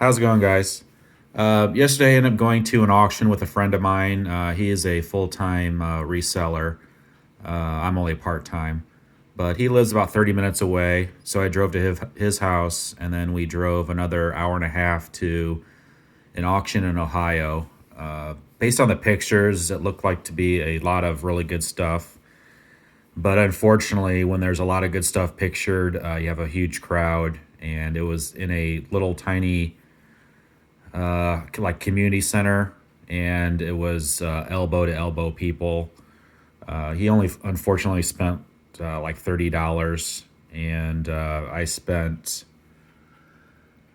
How's it going, guys? Yesterday, I ended up going to an auction with a friend of mine. He is a full time reseller. I'm only part time, but he lives about 30 minutes away. So I drove to his house, and then we drove another hour and a half to an auction in Ohio. Based on the pictures, it looked like to be a lot of really good stuff. But unfortunately, when there's a lot of good stuff pictured, you have a huge crowd, and it was in a little tiny like community center, and it was elbow to elbow people. He only unfortunately spent like $30, and I spent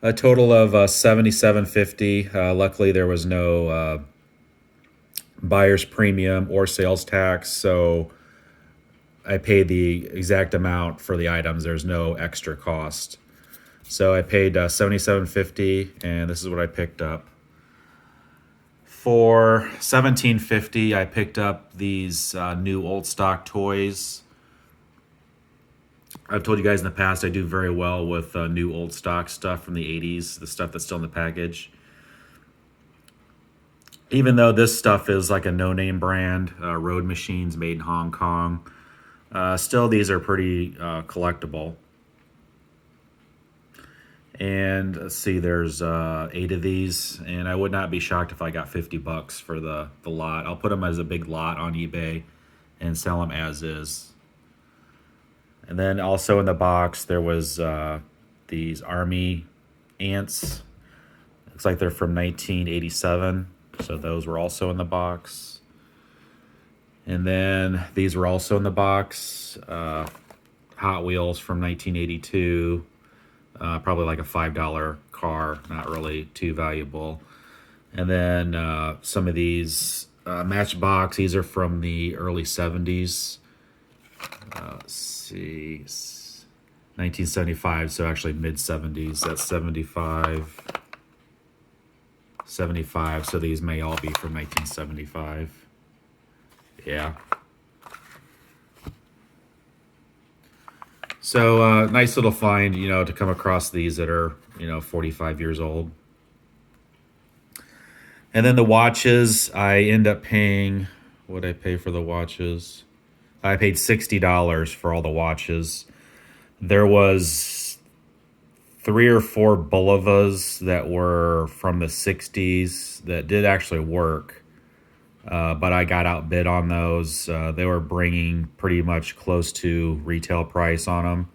a total of 77.50. Luckily, there was no buyer's premium or sales tax, so I paid the exact amount for the items. There's no extra cost. So I paid 77.50, and this is what I picked up. For 17.50, I picked up these new old stock toys. I've told you guys in the past I do very well with new old stock stuff from the 80s, the stuff that's still in the package. Even though this stuff is like a no-name brand, Road Machines made in Hong Kong, still these are pretty collectible. And let's see, there's eight of these, and I would not be shocked if I got $50 for the lot. I'll put them as a big lot on eBay and sell them as is. And then also in the box there was these army ants. Looks like they're from 1987, so those were also in the box. And then these were also in the box. Hot Wheels from 1982. Probably like a $5 car, not really too valuable. And then some of these Matchbox, these are from the early 70s. Let's see, 1975, so actually mid 70s. That's 75, 75. So these may all be from 1975. Yeah. So nice little find, to come across these that are, 45 years old. And then the watches, I end up paying, what I pay for the watches? I paid $60 for all the watches. There was three or four Bulivas that were from the 60s that did actually work, but I got outbid on those. They were bringing pretty much close to retail price on them.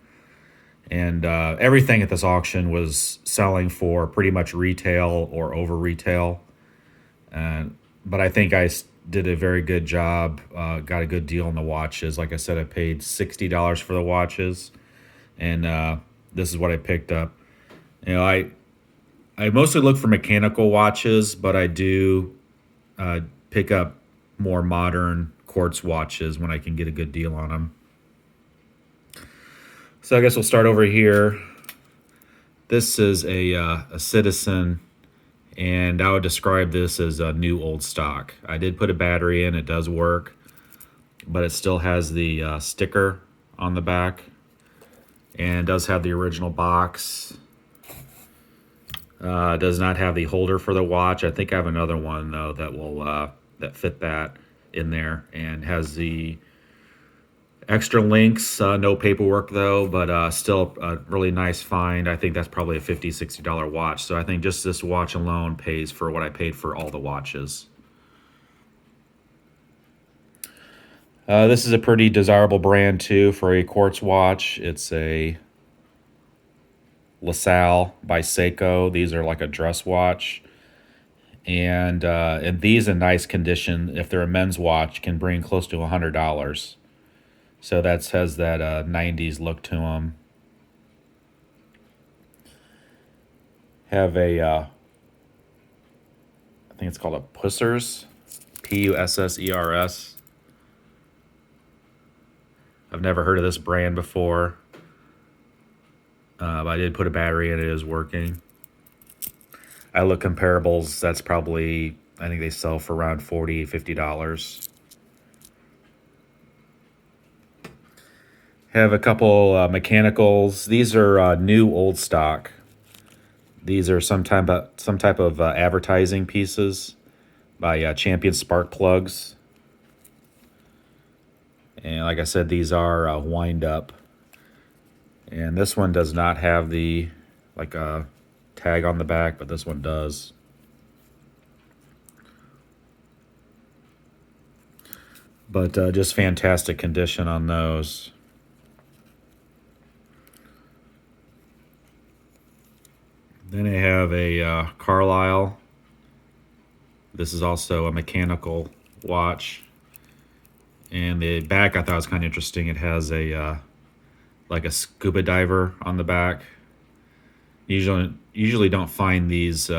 And everything at this auction was selling for pretty much retail or over retail. But I think did a very good job. Got a good deal on the watches. Like I said, I paid $60 for the watches, and this is what I picked up. You know, I mostly look for mechanical watches, but I do pick up more modern quartz watches when I can get a good deal on them. So I guess we'll start over here. This is a Citizen, and I would describe this as a new old stock. I did put a battery in; it does work, but it still has the sticker on the back, and does have the original box. Does not have the holder for the watch. I think I have another one though that will that fit that in there, and has the extra links. No paperwork though, but still a really nice find. I think that's probably a $50, $60 watch. So I think just this watch alone pays for what I paid for all the watches. This is a pretty desirable brand too for a quartz watch. It's a LaSalle by Seiko. These are like a dress watch, and these in nice condition, if they're a men's watch, can bring close to $100. So that has that 90s look to them. Have a, I think it's called a Pussers, Pussers. I've never heard of this brand before, but I did put a battery in. It is working. I look comparables. That's probably, I think they sell for around $40, $50. Have a couple mechanicals. These are new old stock. These are some type of advertising pieces by Champion Spark Plugs. And like I said, these are wind up. And this one does not have the like a tag on the back, but this one does. But just fantastic condition on those. Then I have a Carlisle. This is also a mechanical watch. And the back I thought was kind of interesting. It has a like a scuba diver on the back. Usually don't find these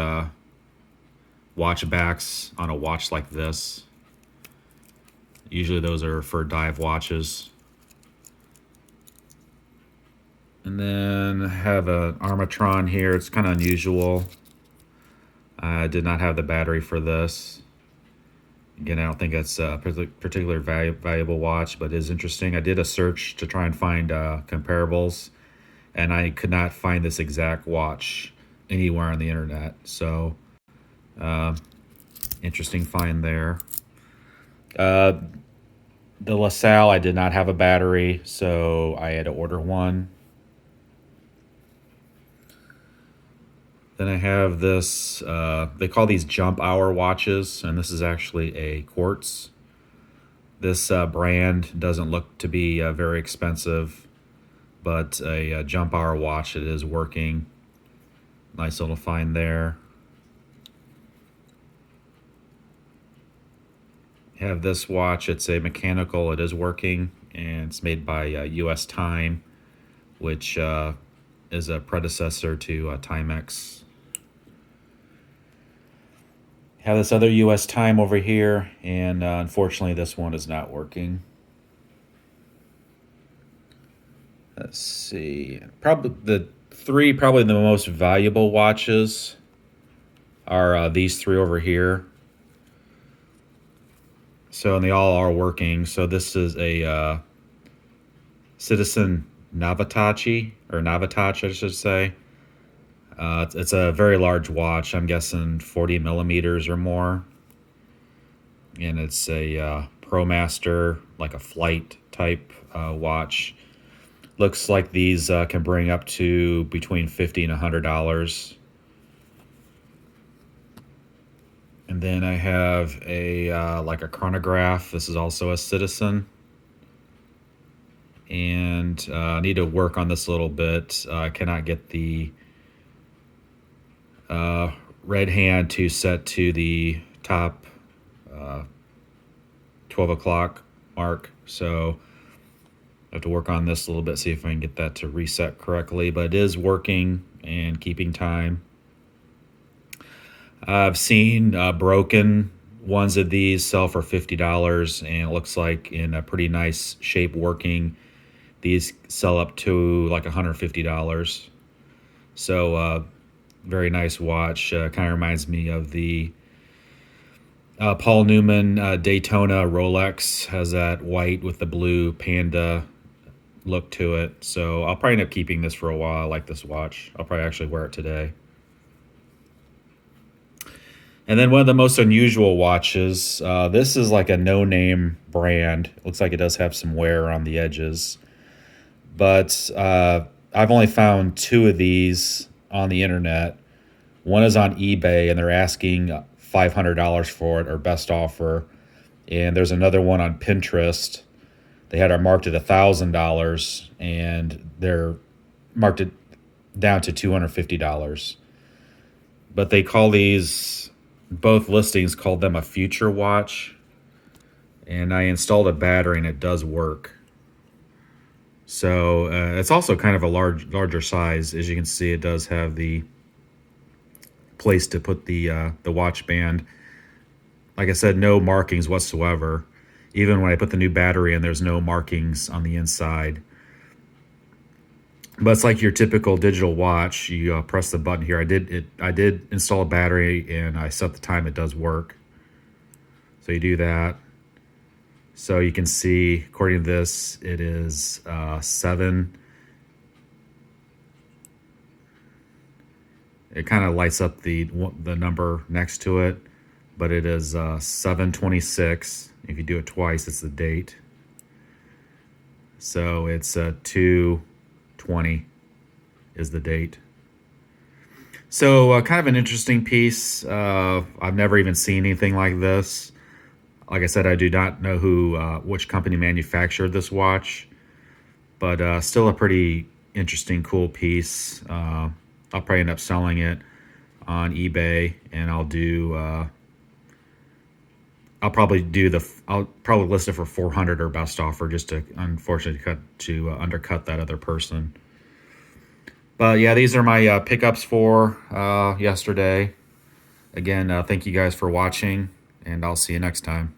watch backs on a watch like this. Usually those are for dive watches. And then I have an Armatron here. It's kind of unusual. I did not have the battery for this. Again, I don't think it's a particular valuable watch, but it is interesting. I did a search to try and find comparables, and I could not find this exact watch anywhere on the internet. So, interesting find there. The LaSalle, I did not have a battery, so I had to order one. Then I have this, they call these jump hour watches, and this is actually a quartz. This brand doesn't look to be very expensive, but a jump hour watch, it is working. Nice little find there. Have this watch, it's a mechanical, it is working, and it's made by US Time, which is a predecessor to Timex. Have this other US Time over here, and unfortunately this one is not working. Let's see, probably the most valuable watches are these three over here. So, and they all are working. So this is a Citizen Navatachi, or Navatach, I should say. It's a very large watch. I'm guessing 40 millimeters or more. And it's a ProMaster, like a flight type watch. Looks like these can bring up to between $50 and $100. And then I have a like a chronograph. This is also a Citizen. And I need to work on this a little bit. I cannot get the red hand to set to the top 12 o'clock mark. So I have to work on this a little bit, see if I can get that to reset correctly. But it is working and keeping time. I've seen broken ones of these sell for $50, and it looks like in a pretty nice shape working, these sell up to like $150. So very nice watch. Kind of reminds me of the Paul Newman Daytona Rolex. Has that white with the blue panda look to it. So I'll probably end up keeping this for a while. I like this watch. I'll probably actually wear it today. And then one of the most unusual watches, this is like a no-name brand. It looks like it does have some wear on the edges. But I've only found two of these on the internet. One is on eBay, and they're asking $500 for it, or best offer. And there's another one on Pinterest. They had it marked at $1,000, and they're marked it down to $250. But they call these, both listings called them a future watch. And I installed a battery, and it does work. So it's also kind of a larger size. As you can see, it does have the place to put the watch band. Like I said, no markings whatsoever. Even when I put the new battery in, there's no markings on the inside. But it's like your typical digital watch. You press the button here. I did install a battery, and I set the time. It does work. So you do that. So you can see, according to this, it is 7 It kind of lights up the number next to it, but it is 7/26. If you do it twice, it's the date. So it's 2/20 is the date. So kind of an interesting piece. I've never even seen anything like this. Like I said, I do not know which company manufactured this watch, but still a pretty interesting, cool piece. I'll probably end up selling it on eBay, and I'll probably list it for 400 or best offer, just to unfortunately undercut that other person. But yeah, these are my pickups for yesterday. Again, thank you guys for watching, and I'll see you next time.